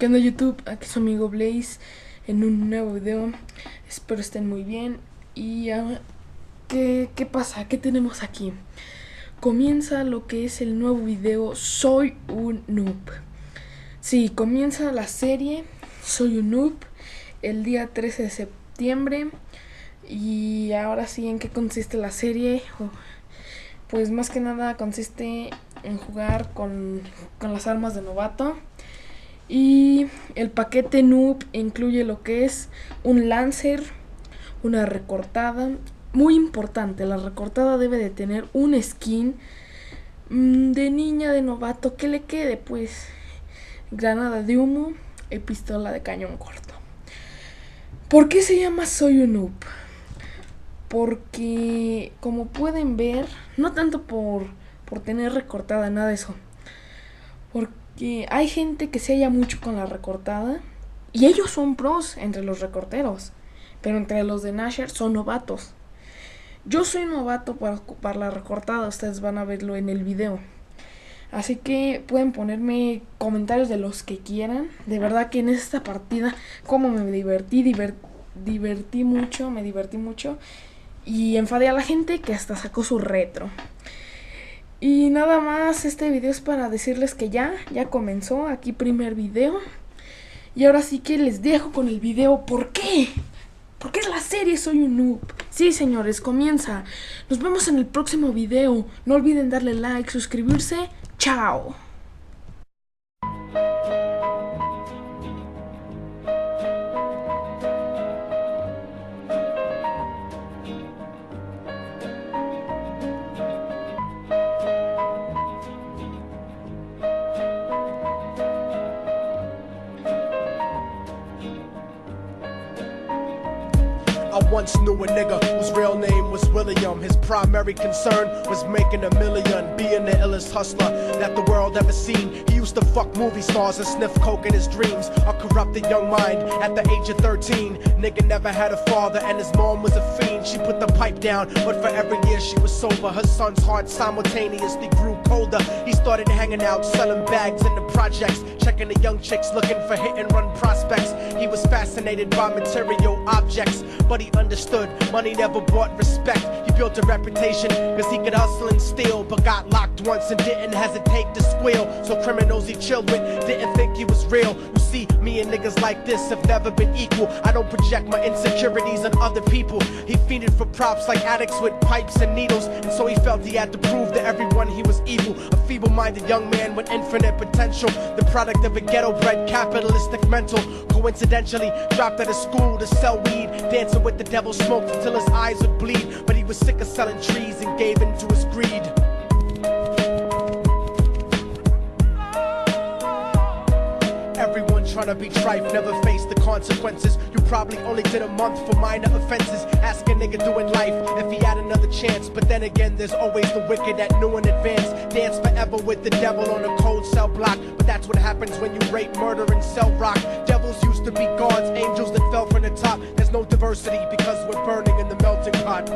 ¿Qué onda YouTube? Aquí su amigo Blaze en un nuevo video. Espero estén muy bien. Y ¿qué pasa? ¿Qué tenemos aquí? Comienza lo que es el nuevo video Soy un Noob. Sí, comienza la serie Soy un Noob el día 13 de septiembre. Y ahora sí, ¿en qué consiste la serie? Pues más que nada consiste en jugar con las armas de novato. Y el paquete NoOB incluye lo que es un Lancer, una recortada. Muy importante, la recortada debe de tener un skin de niña de novato que le quede, pues, granada de humo y pistola de cañón corto. ¿Por qué se llama Soy un Noob? Porque, como pueden ver, no tanto por tener recortada, nada de eso. Porque hay gente que se halla mucho con la recortada y ellos son pros entre los recorteros, pero entre los de Nasher son novatos. Yo soy novato para ocupar la recortada, ustedes van a verlo en el video. Así que pueden ponerme comentarios de los que quieran. De verdad que en esta partida, como me divertí mucho. Y enfadé a la gente que hasta sacó su retro. Y nada más, este video es para decirles que ya comenzó. Aquí primer video. Y ahora sí que les dejo con el video. ¿Por qué? Porque es la serie Soy un Noob. Sí, señores, comienza. Nos vemos en el próximo video. No olviden darle like, suscribirse. Chao. I once knew a nigga whose real name was William. His primary concern was making $1 million, being the illest hustler that the world ever seen. He used to fuck movie stars and sniff coke in his dreams. A corrupted young mind at the age of 13. Nigga never had a father and his mom was a fiend. She put the pipe down, but for every year she was sober, her son's heart simultaneously grew colder. He started hanging out, selling bags in the projects, checking the young chicks looking for hit and run prospects. He was fascinated by material objects, but he understood money never brought respect. He built a reputation cause he could hustle and steal, but got locked once and didn't hesitate to squeal. So criminals he chilled with didn't think he was real. You see, me and niggas like this have never been equal. I don't project my insecurities on other people. He fiended for props like addicts with pipes and needles, and so he felt he had to prove to everyone he was evil. A feeble-minded young man with infinite potential, the product of a ghetto-bred capitalistic mental. Coincidentally dropped out of school to sell weed, dancing with the devil, smoked until his eyes would bleed. But he was sick of selling trees and gave in to his greed. Everyone trying to be trife never faced the consequences. You probably only did a month for minor offenses. Ask a nigga doing life if he had another chance. But then again, there's always the wicked that knew in advance. Dance forever with the devil on a cold cell block. But that's what happens when you rape, murder, and sell rock. Devils used to be gods, angels that fell from the top. There's no diversity because we're burning in the melting pot.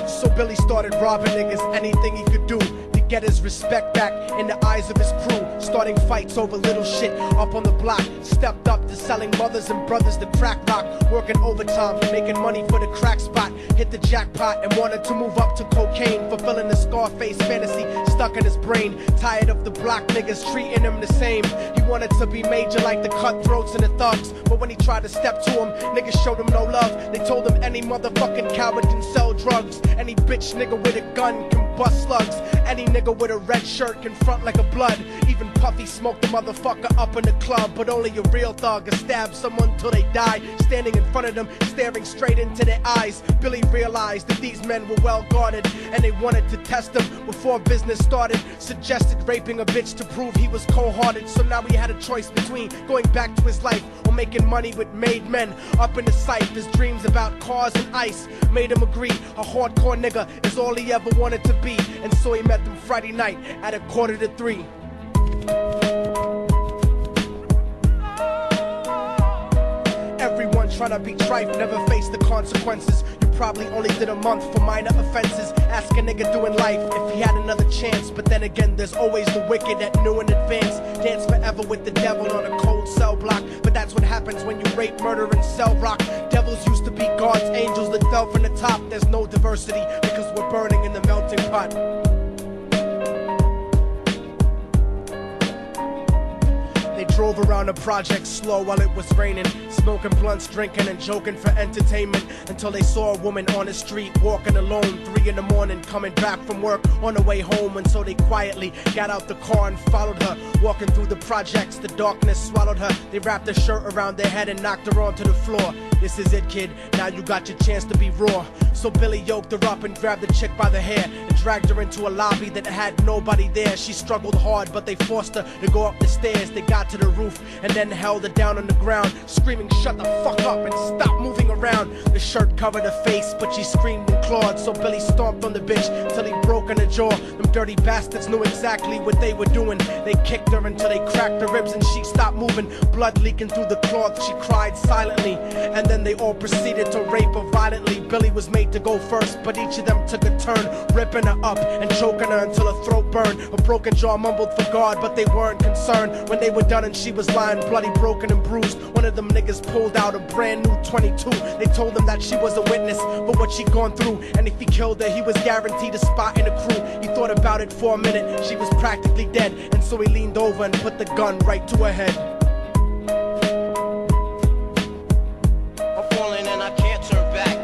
So Billy started robbing niggas, anything he could do to get his respect back in the eyes of his crew. Starting fights over little shit up on the block. Stepped up to selling mothers and brothers the crack rock. Working overtime, making money for the crack spot. Hit the jackpot and wanted to move up to cocaine. Fulfilling the Scarface fantasy stuck in his brain. Tired of the block niggas treating him the same. He wanted to be major like the cutthroats and the thugs. But when he tried to step to him, niggas showed him no love. They told him any motherfucking coward can sell drugs. Any bitch nigga with a gun can bust slugs. Any nigga with a red shirt can front like a blood. Even Puffy smoked the motherfucker up in the club. But only a real thug can stab someone till they die. Standing in front of them, staring straight into their eyes, Billy realized that these men were well guarded, and they wanted to test him before business started. Suggested raping a bitch to prove he was cold-hearted. So now he had a choice between going back to his life or making money with made men. Up in the sight, his dreams about cars and ice made him agree a hardcore nigga is all he ever wanted to be. And so he met them Friday night at 2:45. Everyone trying to be trife never face the consequences. You probably only did a month for minor offenses. Ask a nigga doing life if he had another chance. But then again, there's always the wicked that knew in advance. Dance forever with the devil on a cold cell block. But that's what happens when you rape, murder, and sell rock. Devils used to be God's angels that fell from the top. There's no diversity because we're burning in the melting pot. They drove around the project slow while it was raining, smoking blunts, drinking and joking for entertainment, until they saw a woman on the street walking alone, 3 in the morning, coming back from work on the way home. And so they quietly got out the car and followed her, walking through the projects. The darkness swallowed her. They wrapped her shirt around their head and knocked her onto the floor. This is it, kid, now you got your chance to be raw. So Billy yoked her up and grabbed the chick by the hair and dragged her into a lobby that had nobody there. She struggled hard, but they forced her to go up the stairs. They got to the roof and then held her down on the ground, screaming, "Shut the fuck up and stop moving around." The shirt covered her face, but she screamed and clawed. So Billy stomped on the bitch till he broke in her jaw. Them dirty bastards knew exactly what they were doing. They kicked her until they cracked her ribs and she stopped moving, blood leaking through the cloth. She cried silently, and then they all proceeded to rape her violently. Billy was made to go first, but each of them took a turn, ripping her up and choking her until her throat burned. Her broken jaw mumbled for God, but they weren't concerned. When they were done and she was lying bloody, broken and bruised, one of them niggas pulled out a brand new 22. They told him that she was a witness for what she'd gone through, and if he killed her, he was guaranteed a spot in the crew. He thought about it for a minute. She was practically dead, and so he leaned over and put the gun right to her head. I'm falling and I can't turn back.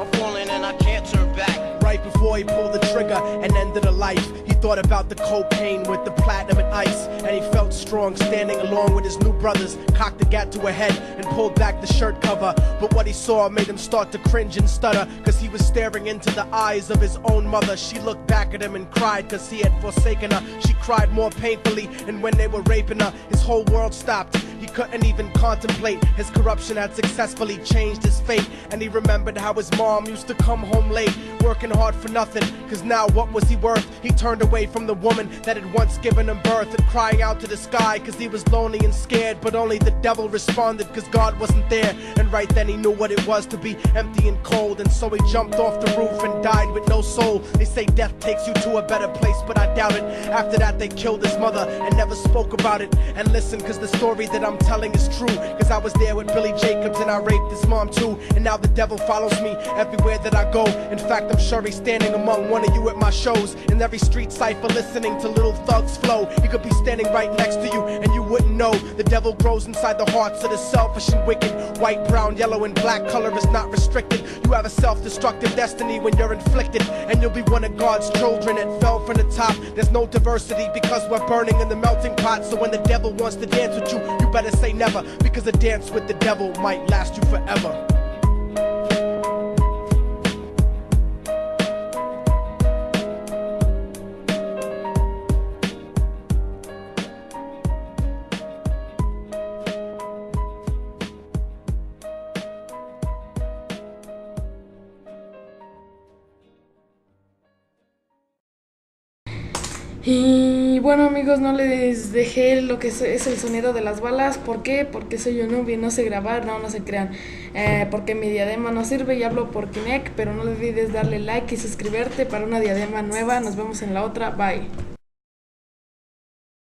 I'm falling and I can't turn back. Right before he pulled the trigger and ended her life, he thought about the cocaine with the platinum and ice, and he felt strong standing along with his new brothers, cocked the gat to her head and pulled back the shirt cover. But what he saw made him start to cringe and stutter, cause he was staring into the eyes of his own mother. She looked back at him and cried cause he had forsaken her. She cried more painfully, and when they were raping her, his whole world stopped. He couldn't even contemplate. His corruption had successfully changed his fate, and he remembered how his mom used to come home late, working hard for nothing, cause now what was he worth? He turned away from the woman that had once given him birth, and crying out to the sky cause he was lonely and scared. But only the devil responded cause God wasn't there, and right then he knew what it was to be empty and cold. And so he jumped off the roof and died with no soul. They say death takes you to a better place, but I doubt it. After that they killed his mother and never spoke about it. And listen, cause the story that I'm telling is true, cause I was there with Billy Jacobs and I raped his mom too. And now the devil follows me everywhere that I go. In fact, I'm sure he's standing among one of you at my shows, in every street cipher listening to Little Thug's flow. He could be standing right next to you and you wouldn't know. The devil grows inside the hearts of the selfish and wicked. White, brown, yellow and black color is not restricted. You have a self-destructive destiny when you're inflicted, and you'll be one of God's children that fell from the top. There's no diversity because we're burning in the melting pot. So when the devil wants to dance with you, you better say never, because a dance with the devil might last you forever. Y bueno amigos, no les dejé lo que es el sonido de las balas. ¿Por qué? Porque soy un noob y no sé grabar, no se crean. Porque mi diadema no sirve y hablo por Kinect. Pero no olvides darle like y suscribirte para una diadema nueva. Nos vemos en la otra, bye.